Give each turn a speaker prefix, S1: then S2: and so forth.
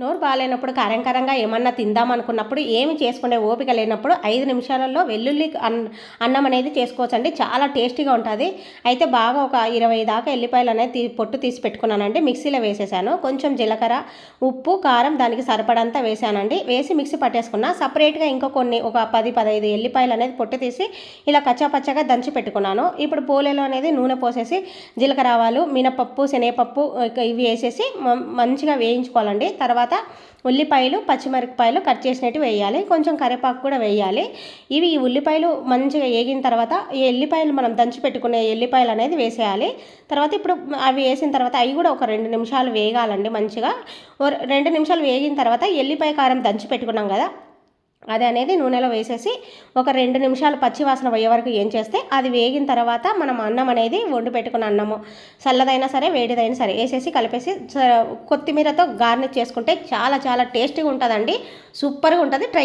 S1: నోరు బాగాలేనప్పుడు కారంగా ఏమన్నా తిందామనుకున్నప్పుడు ఏమి చేసుకునే ఓపిక లేనప్పుడు 5 నిమిషాలలో వెల్లుల్లి అన్నం అనేది చేసుకోవచ్చండి. చాలా టేస్టీగా ఉంటుంది. అయితే బాగా ఒక 20 దాకా ఎల్లిపాయలు అనేది పొట్టు తీసి పెట్టుకున్నానండి. మిక్సీలో వేసేసాను. కొంచెం జీలకర్ర, ఉప్పు, కారం దానికి సరిపడంతా వేసానండి. వేసి మిక్సీ పట్టేసుకున్నా. సపరేట్గా ఇంకో కొన్ని ఒక 10-15 ఎల్లిపాయలు అనేది పొట్టు తీసి ఇలా కచ్చాపచ్చగా దంచి పెట్టుకున్నాను. ఇప్పుడు పోలేలో అనేది నూనె పోసేసి జీలకర్ర, ఆవాలు, మినపప్పు, శనగపప్పు ఇవి వేసేసి మంచిగా వేయించుకోవాలండి. తర్వాత ఉల్లిపాయలు, పచ్చిమిరపకాయలు కట్ చేసినట్టు వేయాలి. కొంచెం కరివేపాకు కూడా వేయాలి. ఈ ఉల్లిపాయలు మంచిగా వేగిన తర్వాత ఈ ఎల్లిపాయలు మనం దంచి పెట్టుకునే ఎల్లిపాయలు అనేది వేసేయాలి. తర్వాత ఇప్పుడు అవి వేసిన తర్వాత అవి కూడా ఒక 2 నిమిషాలు వేగాలండి మంచిగా. 2 నిమిషాలు వేగిన తర్వాత ఎల్లిపాయ కారం దంచి పెట్టుకున్నాం కదా, అది అనేది నూనెలో వేసేసి ఒక 2 నిమిషాలు పచ్చివాసన పోయే వరకు ఏం చేస్తే అది వేగిన తర్వాత మనం అన్నం అనేది వండి పెట్టుకున్న అన్నము చల్లదైనా సరే వేడిదైనా సరే వేసేసి కలిపేసి కొత్తిమీరతో గార్నిష్ చేసుకుంటే చాలా చాలా టేస్టీగా ఉంటుందండి. సూపర్గా ఉంటుంది. ట్రై